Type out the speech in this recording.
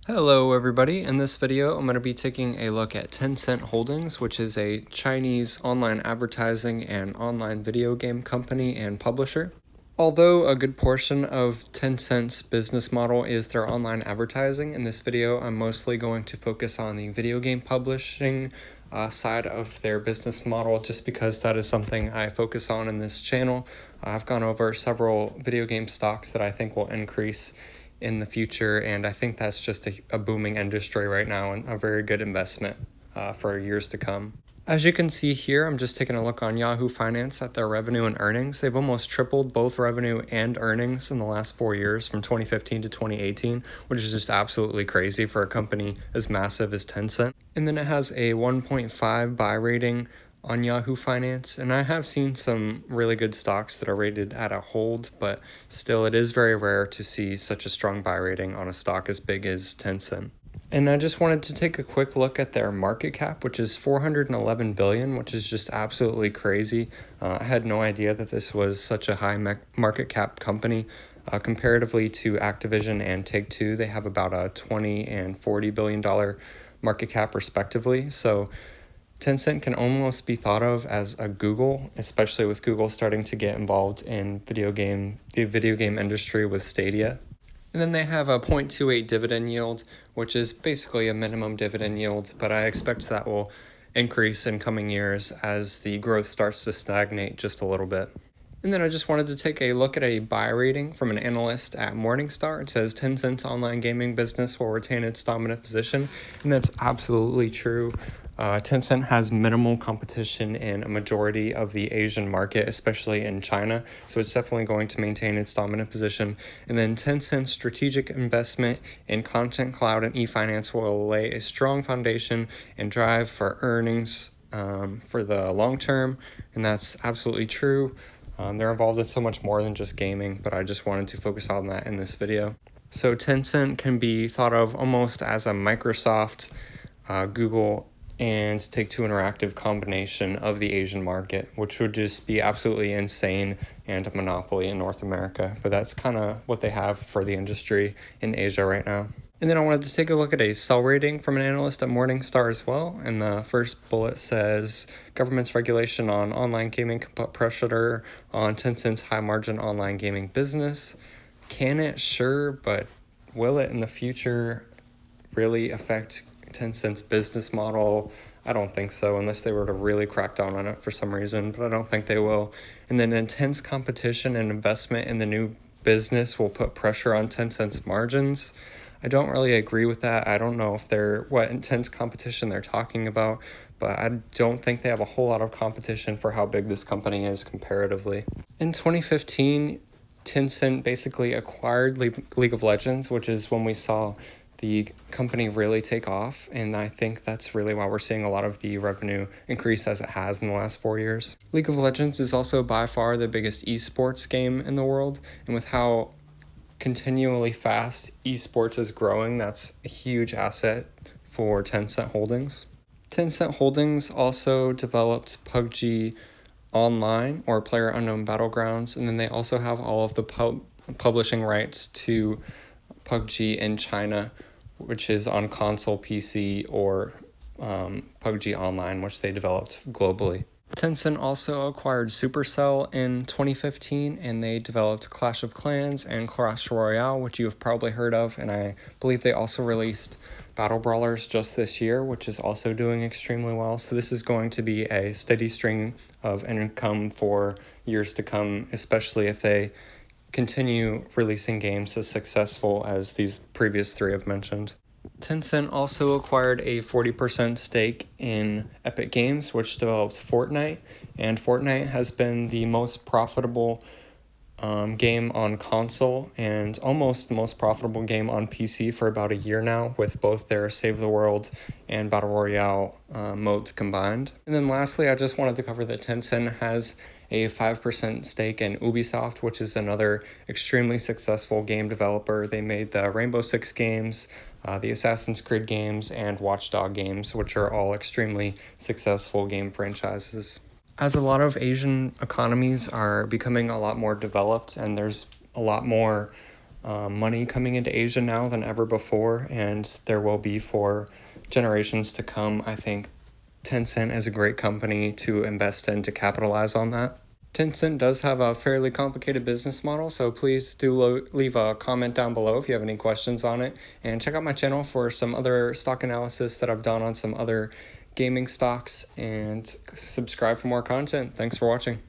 Hello everybody, in this video I'm going to be taking a look at Tencent Holdings, which is a Chinese online advertising and online video game company and publisher. Although a good portion of Tencent's business model is their online advertising, in this video I'm mostly going to focus on the video game publishing side of their business model just because that is something I focus on in this channel. I've gone over several video game stocks that I think will increase in the future, and I think that's just a booming industry right now and a very good investment for years to come. As you can see here, I'm just taking a look on Yahoo Finance at their revenue and earnings. They've almost tripled both revenue and earnings in the last 4 years from 2015 to 2018, which is just absolutely crazy for a company as massive as Tencent. And then it has a 1.5 buy rating on Yahoo Finance, and I have seen some really good stocks that are rated at a hold, but still it is very rare to see such a strong buy rating on a stock as big as Tencent. And I just wanted to take a quick look at their market cap, which is 411 billion, which is just absolutely crazy. I had no idea that this was such a high market cap company. Comparatively to Activision and Take-Two, they have about a $20 and $40 billion market cap respectively. So Tencent can almost be thought of as a Google, especially with Google starting to get involved in the video game industry with Stadia. And then they have a 0.28 dividend yield, which is basically a minimum dividend yield, but I expect that will increase in coming years as the growth starts to stagnate just a little bit. And then I just wanted to take a look at a buy rating from an analyst at Morningstar. It says Tencent's online gaming business will retain its dominant position, and that's absolutely true. Tencent has minimal competition in a majority of the Asian market, especially in China, so it's definitely going to maintain its dominant position. And then Tencent's strategic investment in content cloud and e-finance will lay a strong foundation and drive for earnings for the long term, and that's absolutely true. They're involved in so much more than just gaming, but I just wanted to focus on that in this video. So Tencent can be thought of almost as a Microsoft, Google, and Take-Two Interactive combination of the Asian market, which would just be absolutely insane and a monopoly in North America. But that's kind of what they have for the industry in Asia right now. And then I wanted to take a look at a sell rating from an analyst at Morningstar as well. And the first bullet says, government's regulation on online gaming can put pressure on Tencent's high-margin online gaming business. Can it? Sure, but will it in the future really affect Tencent's business model? I don't think so, unless they were to really crack down on it for some reason, but I don't think they will. And then intense competition and investment in the new business will put pressure on Tencent's margins. I don't really agree with that. I don't know what intense competition they're talking about, but I don't think they have a whole lot of competition for how big this company is comparatively. In 2015, Tencent basically acquired League of Legends, which is when we saw the company really take off, and I think that's really why we're seeing a lot of the revenue increase as it has in the last 4 years. League of Legends is also by far the biggest esports game in the world, and with how continually fast esports is growing, that's a huge asset for Tencent Holdings. Tencent Holdings also developed PUBG Online, or PLAYERUNKNOWN'S Battlegrounds, and then they also have all of the publishing rights to PUBG in China, which is on console, PC, or PUBG Online, which they developed globally. Tencent also acquired Supercell in 2015, and they developed Clash of Clans and Clash Royale, which you have probably heard of, and I believe they also released Battle Brawlers just this year, which is also doing extremely well. So this is going to be a steady string of income for years to come, especially if they continue releasing games as successful as these previous three I've mentioned. Tencent also acquired a 40% stake in Epic Games, which developed Fortnite, and Fortnite has been the most profitable game on console and almost the most profitable game on PC for about a year now, with both their Save the World and Battle Royale modes combined. And then lastly, I just wanted to cover that Tencent has a 5% stake in Ubisoft, which is another extremely successful game developer. They made the RAINBOWSIX games, the Assassin's Creed games, and Watch Dogs games, which are all extremely successful game franchises. As a lot of Asian economies are becoming a lot more developed and there's a lot more money coming into Asia now than ever before, and there will be for generations to come. I think Tencent is a great company to invest in to capitalize on that. Tencent does have a fairly complicated business model, so please do leave a comment down below if you have any questions on it, and check out my channel for some other stock analysis that I've done on some other gaming stocks, and subscribe for more content. Thanks for watching.